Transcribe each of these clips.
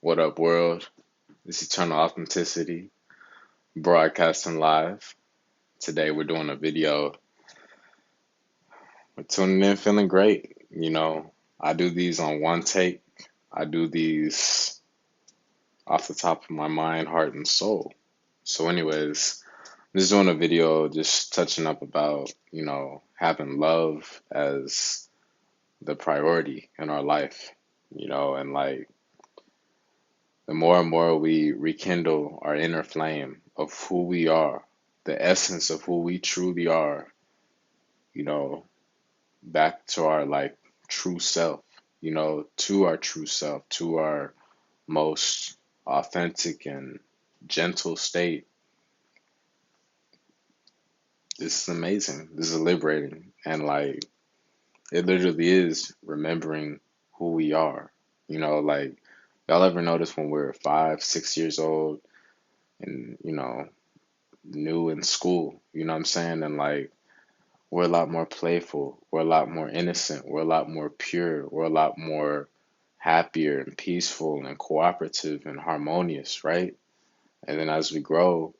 What up, world? This is Eternal Authenticity, broadcasting live. Today we're doing a video. We're tuning in, feeling great. I do these on one take. I do these off the top of my mind, heart, and soul. So, anyways, I'm just doing a video just touching up about, having love as the priority in our life, and like the more and more we rekindle our inner flame of who we are, the essence of who we truly are, you know, back to our like true self, to our true self, to our most authentic and gentle state. This is amazing. This is liberating. And like, it literally is remembering who we are. Like, y'all ever notice when we're 5, 6 years old and, new in school, you know what I'm saying? And like, we're a lot more playful, we're a lot more innocent, we're a lot more pure, we're a lot more happier and peaceful and cooperative and harmonious, right? And then as we grow,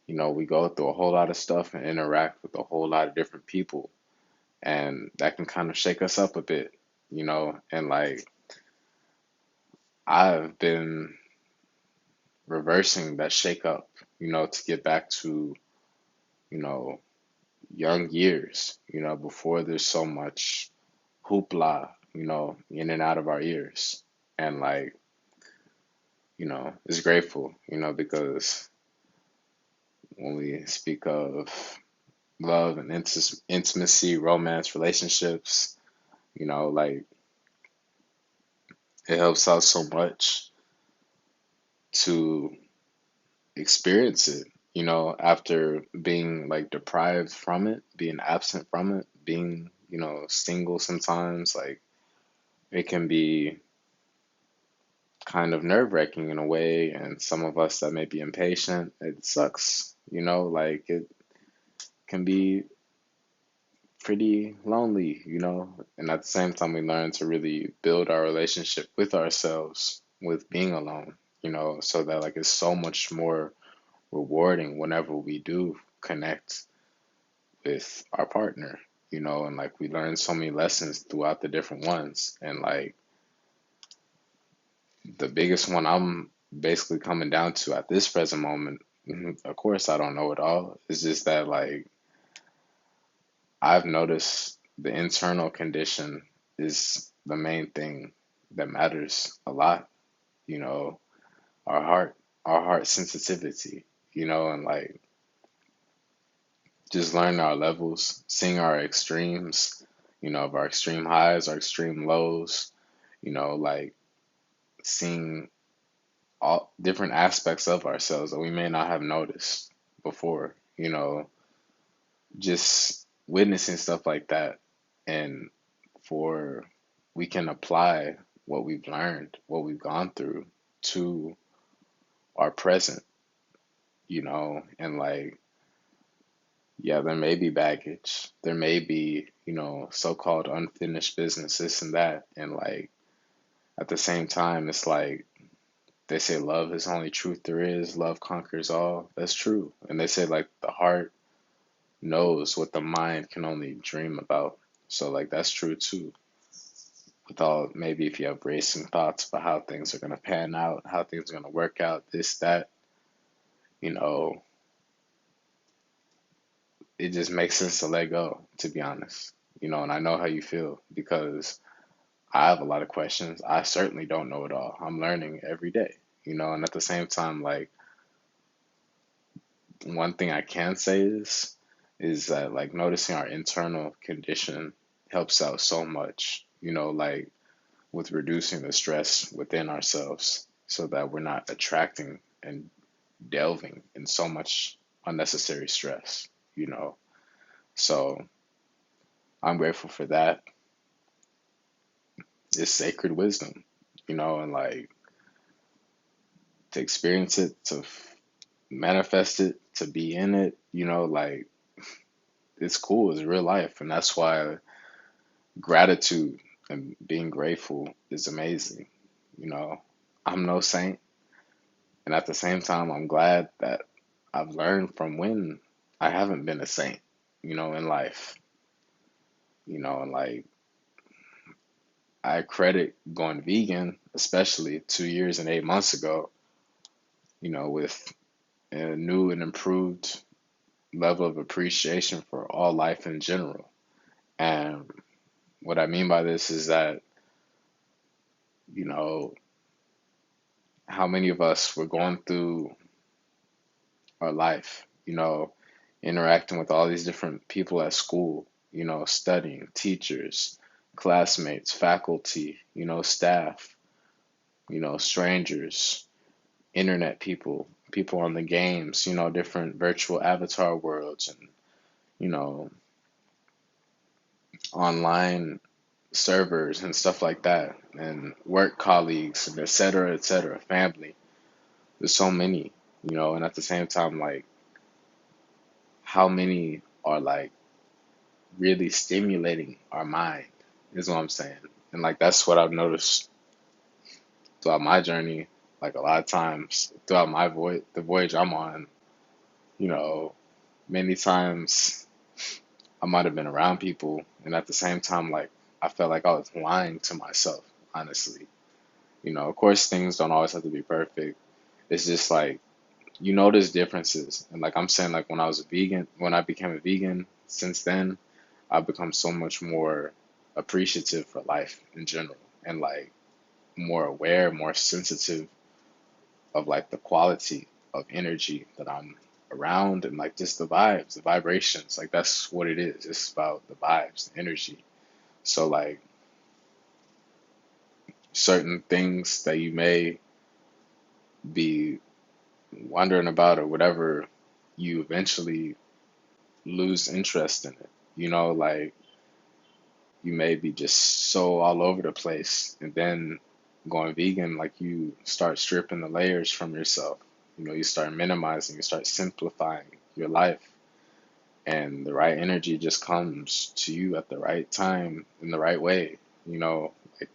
we go through a whole lot of stuff and interact with a whole lot of different people. And that can kind of shake us up a bit, and like I've been reversing that shake up, to get back to, you know, young years, before there's so much hoopla, in and out of our ears. And like, it's grateful, because when we speak of love and intimacy, romance, relationships, like it helps out so much to experience it, after being like deprived from it, being absent from it, being, single sometimes, like it can be kind of nerve-wracking in a way, and some of us that may be impatient, it sucks, like it can be pretty lonely, and at the same time we learn to really build our relationship with ourselves with being alone, so that like it's so much more rewarding whenever we do connect with our partner, and like we learn so many lessons throughout the different ones. And like the biggest one I'm basically coming down to at this present moment, of course, I don't know it all. It's just that, like, I've noticed the internal condition is the main thing that matters a lot, you know, our heart, our heart sensitivity, and like just learning our levels, seeing our extremes, of our extreme highs, our extreme lows, like seeing all different aspects of ourselves that we may not have noticed before, just witnessing stuff like that. And for we can apply what we've learned, what we've gone through to our present, and like, yeah, there may be baggage, there may be, so-called unfinished business, this and that. And like at the same time, it's like they say love is the only truth there is, love conquers all. That's true. And they say like the heart knows what the mind can only dream about. So like that's true too. With all, maybe if you have racing thoughts about how things are gonna pan out, how things are gonna work out, this, that, you know, it just makes sense to let go, to be honest. And I know how you feel because I have a lot of questions. I certainly don't know it all. I'm learning every day, and at the same time, like one thing I can say is that like noticing our internal condition helps out so much, like with reducing the stress within ourselves so that we're not attracting and delving in so much unnecessary stress, you know. So I'm grateful for that. It's sacred wisdom, and like to experience it, to manifest it, to be in it, like it's cool, it's real life. And that's why gratitude and being grateful is amazing, you know. I'm no saint, and at the same time, I'm glad that I've learned from when I haven't been a saint, in life, and like I credit going vegan, especially 2 years and 8 months ago, with a new and improved level of appreciation for all life in general. And what I mean by this is that, you know, how many of us were going through our life, interacting with all these different people at school, studying, teachers, classmates, faculty, staff, strangers, internet people, people on the games, different virtual avatar worlds and, you know, online servers and stuff like that, and work colleagues, and et cetera, family. There's so many, and at the same time, like, how many are like really stimulating our mind is what I'm saying. And like that's what I've noticed throughout my journey. Like a lot of times throughout the voyage I'm on, you know, many times I might have been around people, and at the same time, like I felt like I was lying to myself, honestly. Of course, things don't always have to be perfect. It's just like you notice differences, and like I'm saying, like when I became a vegan, since then, I've become so much more appreciative for life in general, and like more aware, more sensitive of like the quality of energy that I'm around, and like just the vibes, the vibrations. Like that's what it is. It's about the vibes, the energy. So like certain things that you may be wondering about or whatever, you eventually lose interest in it. Like you may be just so all over the place, and then going vegan, like you start stripping the layers from yourself. You start minimizing, you start simplifying your life, and the right energy just comes to you at the right time in the right way. Like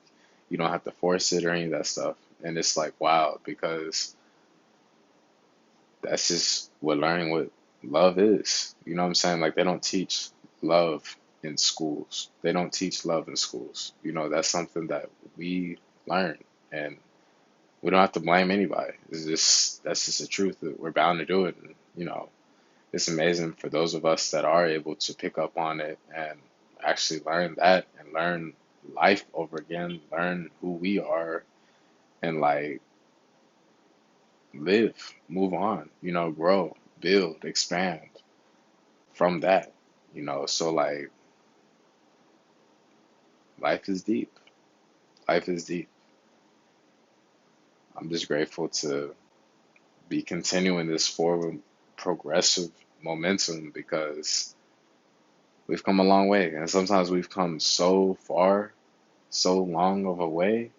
you don't have to force it or any of that stuff. And it's like wow, because that's just what learning what love is. You know what I'm saying? Like they don't teach love in schools. They don't teach love in schools. That's something that we learn, and we don't have to blame anybody. It's just that's just the truth that we're bound to do it. And it's amazing for those of us that are able to pick up on it and actually learn that and learn life over again, learn who we are, and like live, move on, grow, build, expand from that, So like life is deep. Life is deep. I'm just grateful to be continuing this forward progressive momentum because we've come a long way. And sometimes we've come so far, so long of a way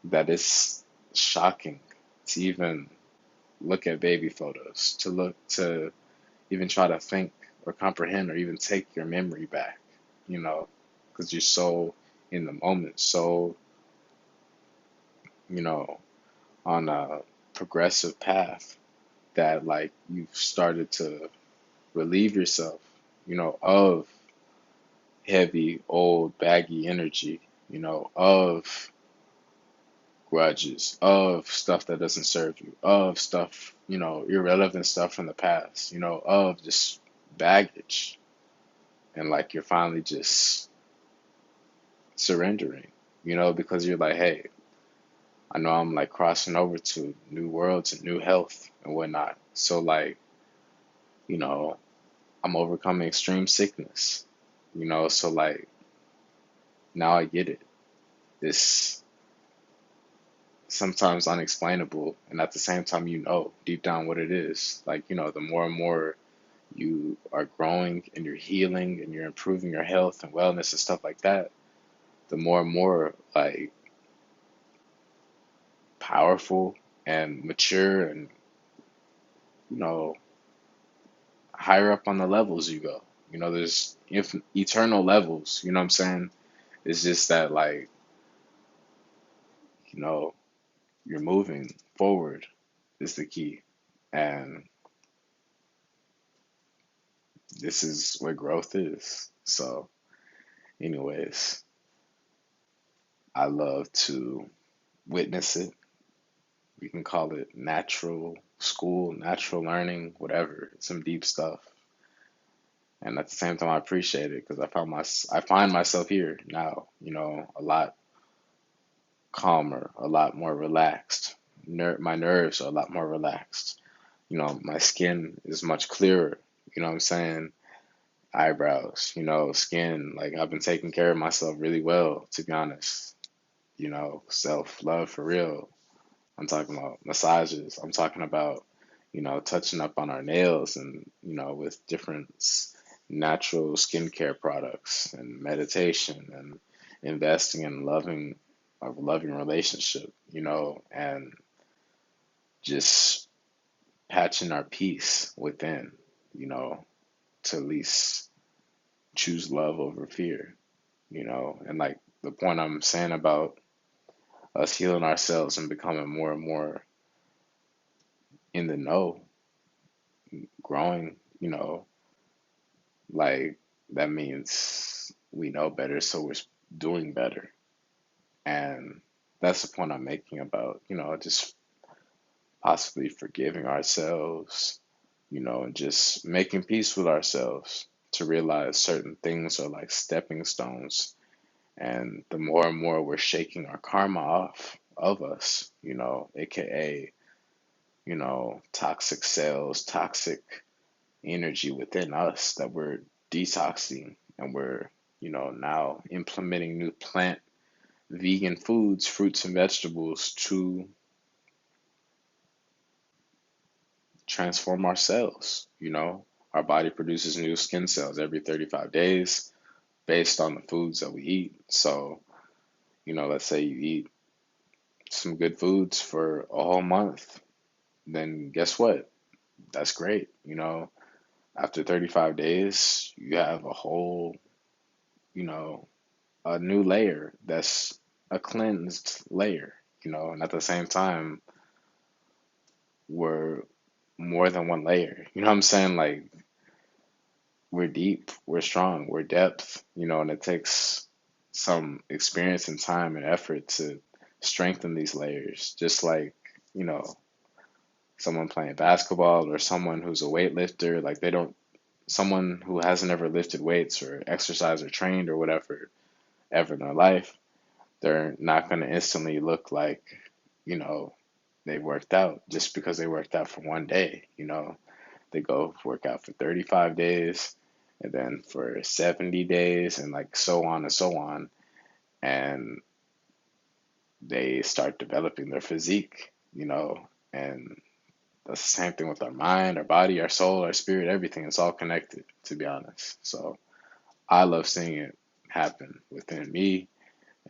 that it's shocking to even look at baby photos, to even try to think or comprehend or even take your memory back, you know, because you're so in the moment, so, you know, on a progressive path that like you've started to relieve yourself, of heavy, old, baggy energy, of grudges, of stuff that doesn't serve you, of stuff, irrelevant stuff from the past, of just baggage. And like you're finally just surrendering, because you're like, hey, I know I'm like crossing over to new worlds and new health and whatnot. So like, you know, I'm overcoming extreme sickness, so like now I get it. This sometimes unexplainable, and at the same time, deep down what it is. Like, the more and more you are growing and you're healing and you're improving your health and wellness and stuff like that, the more and more like powerful and mature and, you know, higher up on the levels you go. There's eternal levels, what I'm saying? It's just that, like, you know, You're moving forward is the key. And this is where growth is. So, anyways, I love to witness it. You can call it natural school, natural learning, whatever, some deep stuff. And at the same time, I appreciate it because I find myself here now, a lot calmer, a lot more relaxed. My nerves are a lot more relaxed. My skin is much clearer. You know what I'm saying? Eyebrows, skin. Like I've been taking care of myself really well, to be honest. Self-love for real. I'm talking about massages. I'm talking about, touching up on our nails and, with different natural skincare products and meditation and investing in a loving relationship, and just patching our peace within, you know, to at least choose love over fear, and like the point I'm saying about us healing ourselves and becoming more and more in the know, growing, like that means we know better, so we're doing better. And that's the point I'm making about, just possibly forgiving ourselves, and just making peace with ourselves to realize certain things are like stepping stones. And the more and more we're shaking our karma off of us, aka, toxic cells, toxic energy within us that we're detoxing and we're, now implementing new plant vegan foods, fruits and vegetables to transform our cells. Our body produces new skin cells every 35 days based on the foods that we eat. So, let's say you eat some good foods for a whole month, then guess what? That's great. After 35 days, you have a whole, you know, a new layer that's a cleansed layer, and at the same time, we're more than one layer. You know what I'm saying? Like, we're deep, we're strong, we're depth, and it takes some experience and time and effort to strengthen these layers. Just like, you know, someone playing basketball or someone who's a weightlifter, like someone who hasn't ever lifted weights or exercised or trained or whatever ever in their life, they're not going to instantly look like, you know, they worked out just because they worked out for one day. They go work out for 35 days and then for 70 days and like so on and so on. And they start developing their physique, and that's the same thing with our mind, our body, our soul, our spirit, everything. It's all connected, to be honest. So I love seeing it happen within me,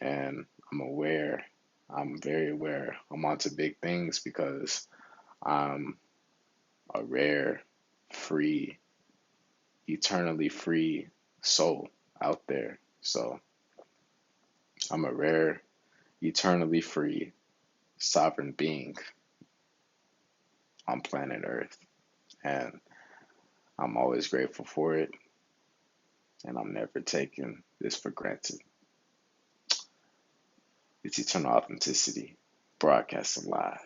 and I'm aware. I'm very aware. I'm onto big things because I'm a rare, free, eternally free soul out there. So I'm a rare, eternally free, sovereign being on planet Earth. And I'm always grateful for it. And I'm never taking this for granted. It's Eternal Authenticity, broadcasting live.